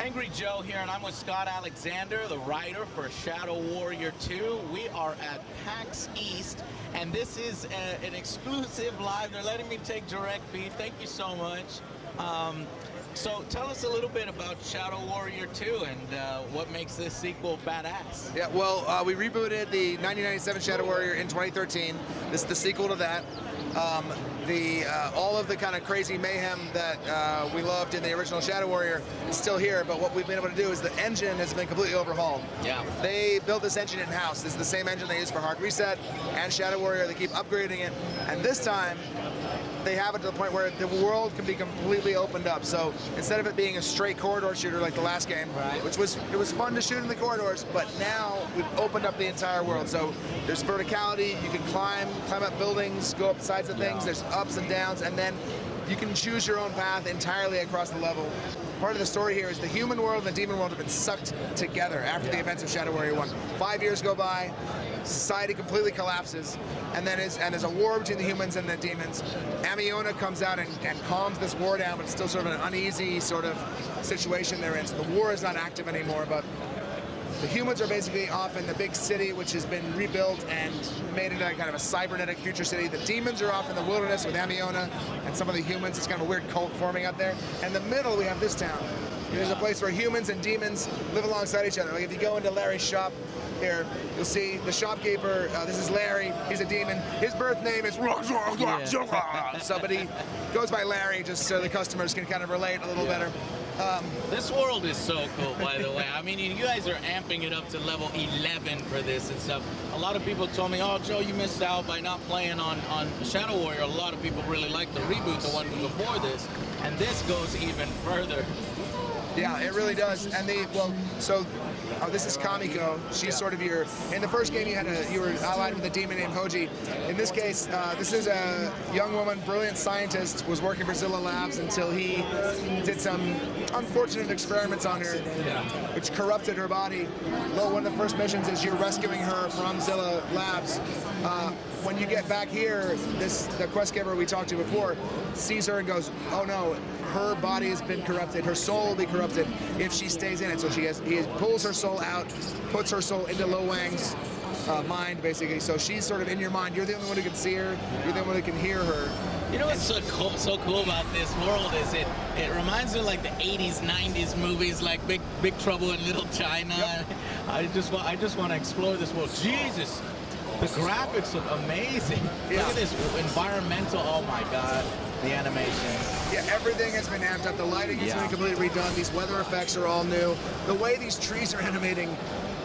Angry Joe here, and I'm with Scott Alexander, the writer for Shadow Warrior 2. We are at PAX East, and this is an exclusive live. They're letting me take direct feed. Thank you so much. So tell us a little bit about Shadow Warrior 2 and what makes this sequel badass. Yeah, well, we rebooted the 1997 Shadow Warrior in 2013. This is the sequel to that. All of the kind of crazy mayhem that we loved in the original Shadow Warrior is still here, but what we've been able to do is the engine has been completely overhauled. Yeah. They built this engine in-house. This is the same engine they use for Hard Reset and Shadow Warrior. They keep upgrading it, and this time they have it to the point where the world can be completely opened up. So instead of it being a straight corridor shooter like the last game, right, which was fun to shoot in the corridors, but now we've opened up the entire world. So there's verticality, you can climb up buildings, go up the sides of things, there's ups and downs, and then you can choose your own path entirely across the level. Part of the story here is the human world and the demon world have been sucked together after the events of Shadow Warrior 1. 5 years go by, society completely collapses, and there's a war between the humans and the demons. Amiona comes out and calms this war down, but it's still sort of an uneasy sort of situation they're in. So the war is not active anymore, but the humans are basically off in the big city, which has been rebuilt and made into kind of a cybernetic future city. The demons are off in the wilderness with Amiona and some of the humans. It's kind of a weird cult forming out there. And in the middle, we have this town. There's a place where humans and demons live alongside each other. Like if you go into Larry's shop here, you'll see the shopkeeper. This is Larry. He's a demon. His birth name is somebody goes by Larry, just so the customers can kind of relate a little better. This world is so cool, by the way. I mean, you guys are amping it up to level 11 for this and stuff. A lot of people told me, oh, Joe, you missed out by not playing on Shadow Warrior. A lot of people really like the reboot, the one before this, and this goes even further. Yeah, it really does. And this is Kamiko. She's sort of in the first game you were allied with a demon named Hoji. In this case, this is a young woman, brilliant scientist, was working for Zilla Labs until he did some unfortunate experiments on her, which corrupted her body. One of the first missions is you're rescuing her from Zilla Labs. When you get back here, the quest giver we talked to before sees her and goes, oh no, her body has been corrupted. Her soul will be corrupted if she stays in it. So he pulls her soul out, puts her soul into Lo Wang's mind, basically. So she's sort of in your mind. You're the only one who can see her. You're the only one who can hear her. You know what's so cool about this world is it reminds me of like the 80s, 90s movies like Big Trouble in Little China. Yep. I just want to explore this world. Jesus, the graphics look amazing. Yeah. Look at this environmental. Oh my God. The animation. Yeah, everything has been amped up. The lighting has been completely redone. These weather effects are all new. The way these trees are animating,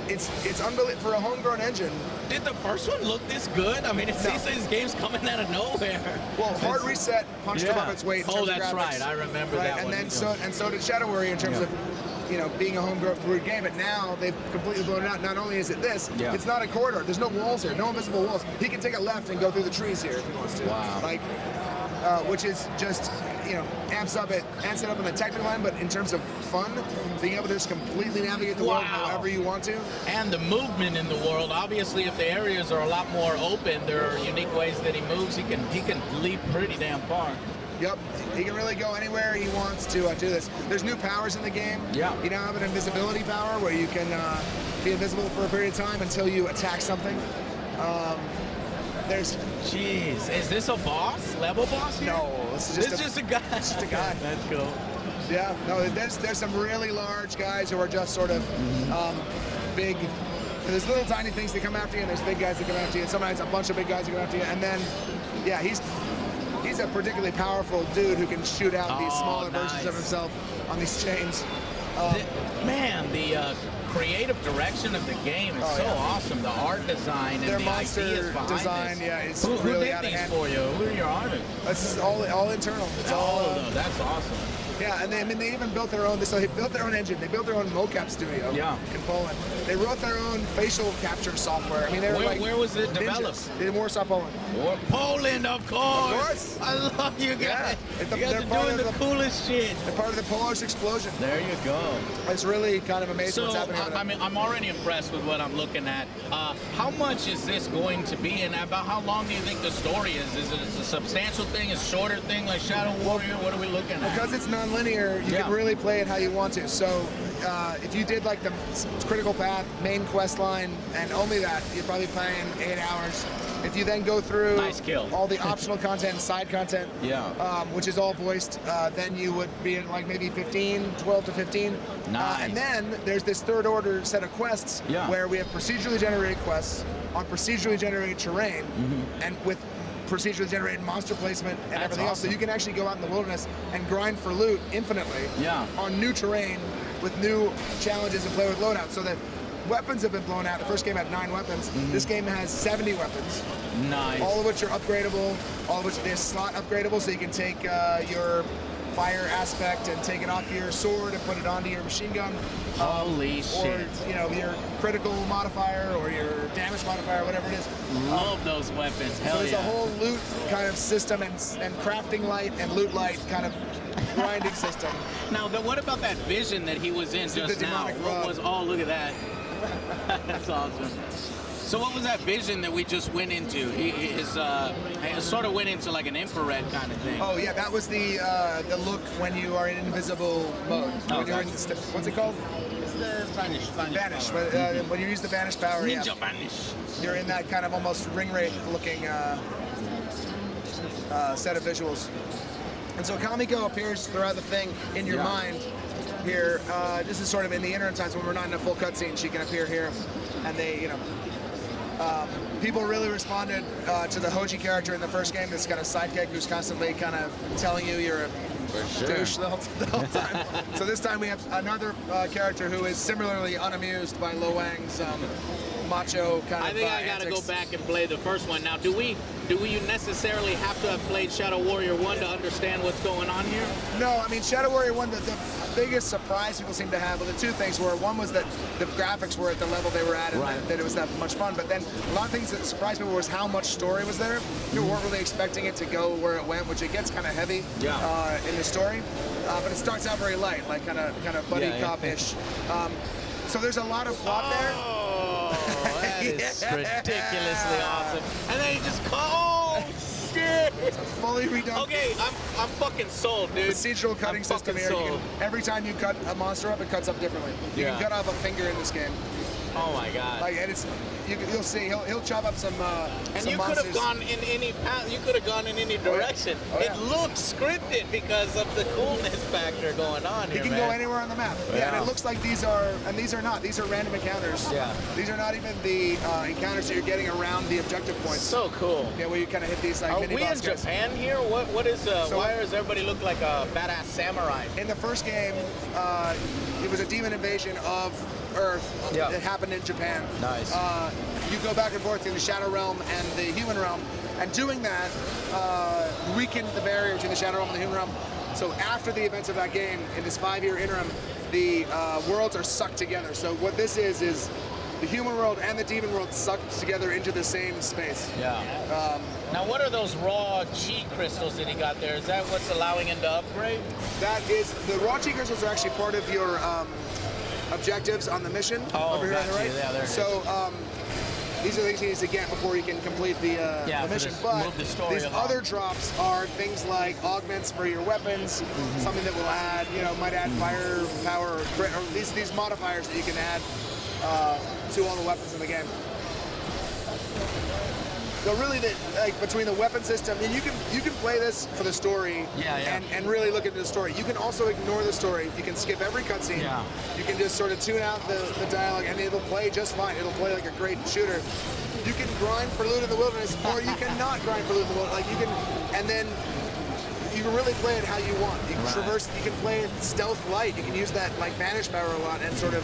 it's unbelievable for a homegrown engine. Did the first one look this good? I mean, it seems like this game's coming out of nowhere. Well, Hard Reset punched above its weight in terms of graphics. That's right. I remember that and one. Then so did Shadow Warrior in terms of being a homegrown game, but now they've completely blown it out. Not only is it this, it's not a corridor. There's no walls here, no invisible walls. He can take a left and go through the trees here if he wants to. Wow. Which is just, amps it up in the technical line, but in terms of fun, being able to just completely navigate the world however you want to. And the movement in the world, obviously if the areas are a lot more open, there are unique ways that he moves. He can leap pretty damn far. Yep, he can really go anywhere he wants to do this. There's new powers in the game. Yeah. You now have an invisibility power where you can be invisible for a period of time until you attack something. Jeez, is this a boss? Level boss here? No, this is just a guy. It's just a guy. That's cool. Yeah, no, there's some really large guys who are just sort of big. There's little tiny things that come after you, and there's big guys that come after you, and sometimes a bunch of big guys that come after you, and then, yeah, he's a particularly powerful dude who can shoot out these smaller versions of himself on these chains. The creative direction of the game is so awesome. The art design and the monster ideas behind design, this. it's really out of Who did hand. these for you? Who are your artists? This is all internal. It's all. That's awesome. Yeah, and they even built their own. So they built their own engine. They built their own mocap studio. In Poland. They wrote their own facial capture software. I mean, they were where was it developed? In Warsaw, Poland. Poland, of course. Of course. I love you guys. Yeah. You guys are doing the coolest shit. They're part of the Polish explosion. There you go. It's really kind of amazing what's happening. I mean, I'm already impressed with what I'm looking at. How much is this going to be, and about how long do you think the story is? Is it a substantial thing, a shorter thing like Shadow Warrior? What are we looking at? Because it's non non-linear, you Yeah. can really play it how you want to. So if you did like the critical path, main quest line, and only that, you're probably playing 8 hours. If you then go through Nice kill. all the optional content, side content, Yeah. which is all voiced, then you would be at like maybe 12 to 15. Nice. And then there's this third order set of quests Yeah. where we have procedurally generated quests on procedurally generated terrain, and with procedurally generated monster placement and That's everything else. So awesome. you can actually go out in the wilderness and grind for loot infinitely Yeah. on new terrain with new challenges and play with loadouts. So that weapons have been blown out. The first game had 9 weapons. This game has 70 weapons, Nice. all of which are upgradable, all of which they're slot upgradable, so you can take your fire aspect and take it off your sword and put it onto your machine gun. Holy Or, shit. you know, your critical modifier or your damage modifier, whatever it is. Love those weapons. Hell So there's yeah. a whole loot kind of system and crafting light and loot light kind of grinding system. Now, what about that vision that he was in The just now? demonic What rod. was? Oh, look at that. That's awesome. So what was that vision that we just went into? It sort of went into like an infrared kind of thing. Oh yeah, that was the look when you are in invisible mode. When you're in what's it called? Vanish. When you use the vanish power, yeah, Ninja vanish. you're in that kind of almost ring wraith looking set of visuals. And so Kamiko appears throughout the thing in your mind here. This is sort of in the interim times when we're not in a full cutscene. She can appear here, and they, you know, people really responded to the Hoji character in the first game. This kind of sidekick who's constantly kind of telling you you're a douche the whole time. So this time we have another character who is similarly unamused by Lo Wang's macho kind of I think I gotta antics. go back and play the first one. Now, do we necessarily have to have played Shadow Warrior 1 to understand what's going on here? No, I mean Shadow Warrior 1, the biggest surprise people seem to have, well, the two things were, one was that the graphics were at the level they were at and that it was that much fun, but then a lot of things that surprised people was how much story was there. You weren't really expecting it to go where it went, which it gets kind of heavy in the story, but it starts out very light, like kind of buddy cop-ish. So there's a lot of plot there. Oh, that is ridiculously awesome. And then he just oh shit! Fully redone. Okay, I'm fucking sold, dude. Procedural cutting system here. You can, every time you cut a monster up, it cuts up differently. You can cut off a finger in this game. Oh my god. Like, and it's you'll see he'll chop up some and some you could have monsters. gone in any path. You could have gone in any direction. Oh, yeah. It looks scripted because of the coolness factor going on You here, can man. go anywhere on the map. Yeah, and it looks like these are not. These are random encounters. Yeah. These are not even the encounters that you're getting around the objective points. So cool. Yeah, where you kind of hit these like Are mini we in boss guys. Japan here? What is why does everybody look like a badass samurai? In the first game, it was a demon invasion of Earth. Yeah. It happened in Japan. Nice. You go back and forth through the Shadow Realm and the Human Realm, and doing that weakened the barrier between the Shadow Realm and the Human Realm. So after the events of that game, in this 5-year interim, the worlds are sucked together. So what this is the human world and the demon world sucked together into the same space. Yeah. Now, what are those raw chi crystals that he got there? Is that what's allowing him to upgrade? That is, the raw chi crystals are actually part of your objectives on the mission over here on the gotcha. right. Yeah, there it is. So these are things he needs to get before he can complete the mission. But move the story these along. other drops are things like augments for your weapons, something that will add, might add fire power, or these modifiers that you can add to all the weapons in the game. So really, between the weapon system, and you can play this for the story, and really look at the story. You can also ignore the story. You can skip every cutscene. Yeah. You can just sort of tune out the dialogue, and it'll play just fine. It'll play like a great shooter. You can grind for loot in the wilderness, or you cannot grind for loot in the wilderness. Like you can, and then you can really play it how you want. You can traverse. You can play it stealth light. You can use that like vanish power a lot, and sort of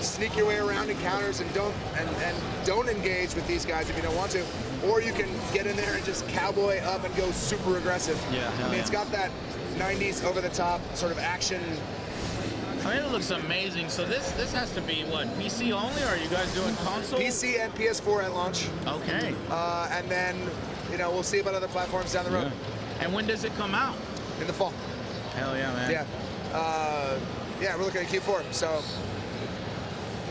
sneak your way around encounters and don't engage with these guys if you don't want to, or you can get in there and just cowboy up and go super aggressive. I mean, it's got that 90s over the top sort of action. I mean, it looks amazing. So this has to be what, PC only, or are you guys doing console? PC and PS4 at launch. Okay. And then we'll see about other platforms down the road. And when does it come out? In the fall. Hell yeah, man. Yeah, we're looking at Q4. So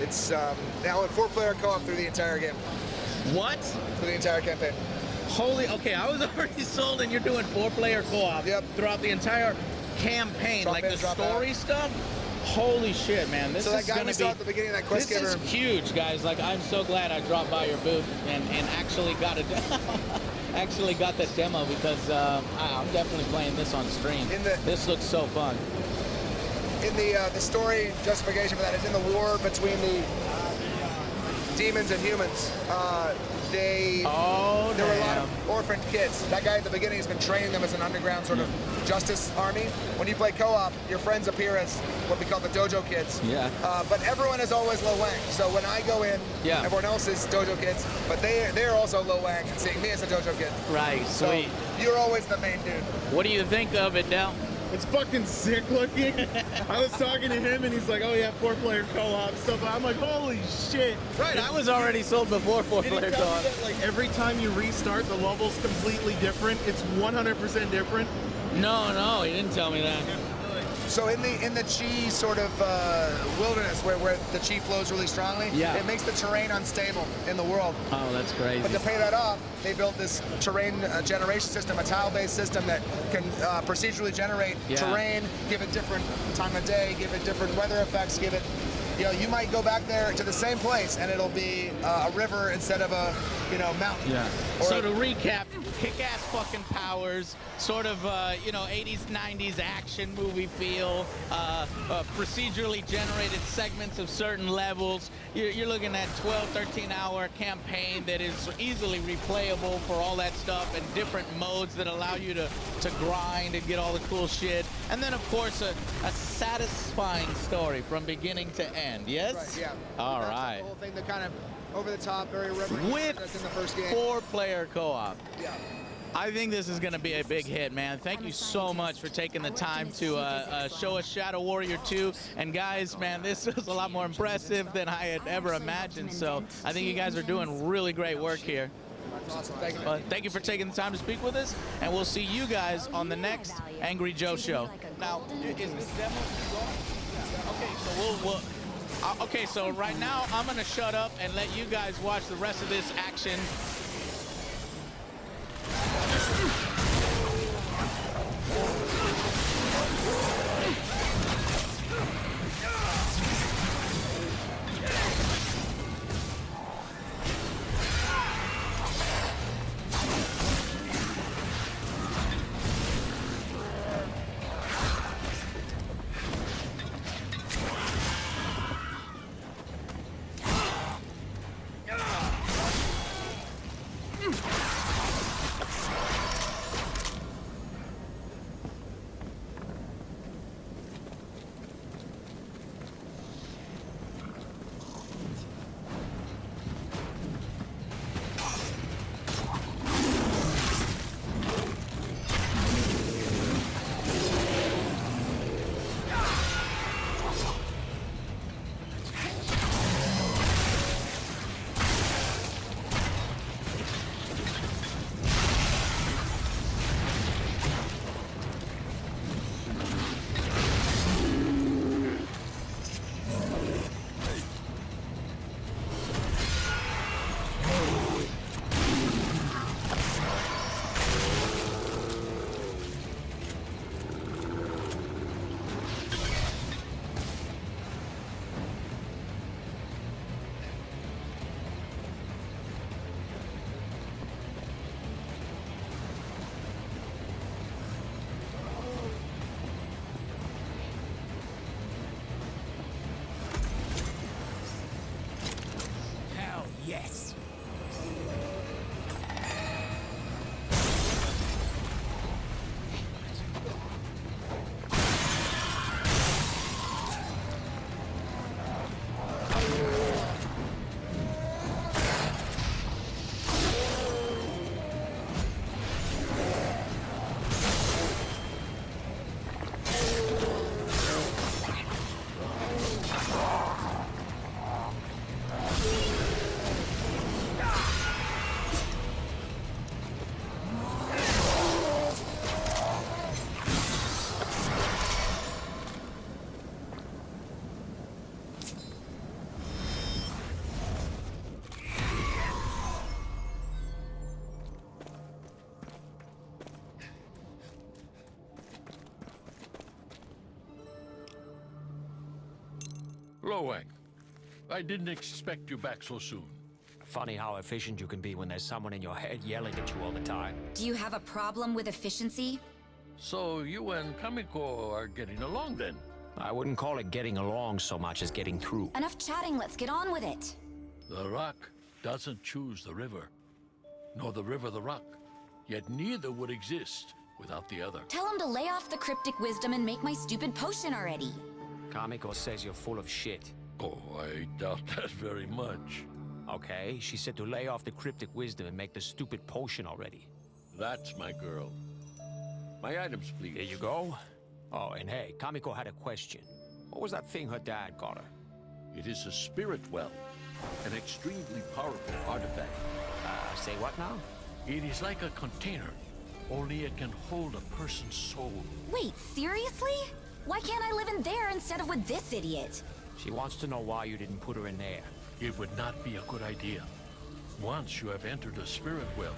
it's now in 4-player co-op through the entire game. What? Through the entire campaign. Holy, okay, I was already sold and you're doing 4-player co-op throughout the entire campaign, Drop like in, the drop story stuff. Holy shit, man! This So that is guy gonna we saw at the beginning of that quest This is giver. huge, guys. Like, I'm so glad I dropped by your booth and actually got a actually got the demo, because I'm definitely playing this on stream. This looks so fun. In the story justification for that is in the war between the demons and humans. There were a lot of orphaned kids. That guy at the beginning has been training them as an underground sort of justice army. When you play co-op, your friends appear as what we call the dojo kids. Yeah. But everyone is always low wang. So when I go in, Yeah. everyone else is dojo kids, but they're also low wang, seeing me as a dojo kid. Right. So Sweet. you're always the main dude. What do you think of it, Del? It's fucking sick looking. I was talking to him and he's like, oh yeah, 4-player co-op stuff. I'm like, holy shit. Right. I was already sold before And he 4-player tells me co-op. that, like, every time you restart, the level's completely different. It's 100% different. No, he didn't tell me that. So in the chi sort of wilderness where the chi flows really strongly, Yeah. it makes the terrain unstable in the world. Oh, that's crazy. But to pay that off, they built this terrain generation system, a tile-based system that can procedurally generate terrain, give it different time of day, give it different weather effects, give it, you might go back there to the same place and it'll be a river instead of a, mountain. Yeah. Or So to recap, kick-ass fucking powers, sort of, 80s, 90s action movie feel, procedurally generated segments of certain levels. You're looking at 12, 13-hour campaign that is easily replayable for all that stuff, and different modes that allow you to grind and get all the cool shit. And then, of course, a satisfying story from beginning to end. Yes? Right, yeah. All That's right. The whole thing that kind of over the top, very irreverent. With that's in the first game. 4-player co-op. Yeah. I think this is going to be a big hit, man. Thank you so much for taking the time to show us Shadow Warrior 2. And guys, man, this was a lot more impressive than I had ever imagined. So I think you guys are doing really great work here. That's awesome. Thank you. Thank you for taking the time to speak with us, and we'll see you guys on the next Angry Joe show. Now, is this demo going? Okay, so okay, so right now I'm gonna shut up and let you guys watch the rest of this action. Lowang, I didn't expect you back so soon. Funny how efficient you can be when there's someone in your head yelling at you all the time. Do you have a problem with efficiency? So you and Kamiko are getting along then? I wouldn't call it getting along so much as getting through. Enough chatting, let's get on with it. The rock doesn't choose the river, nor the river the rock. Yet neither would exist without the other. Tell him to lay off the cryptic wisdom and make my stupid potion already. Kamiko says you're full of shit. Oh, I doubt that very much. Okay, she said to lay off the cryptic wisdom and make the stupid potion already. That's my girl. My items, please. Here you go. Oh, and hey, Kamiko had a question. What was that thing her dad got her? It is a spirit well, an extremely powerful artifact. Say what now? It is like a container, only it can hold a person's soul. Wait, seriously? Why can't I live in there instead of with this idiot? She wants to know why you didn't put her in there. It would not be a good idea. Once you have entered a spirit well,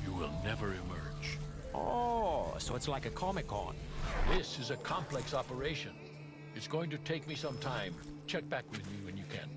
you will never emerge. Oh, so it's like a Comic-Con. This is a complex operation. It's going to take me some time. Check back with me when you can.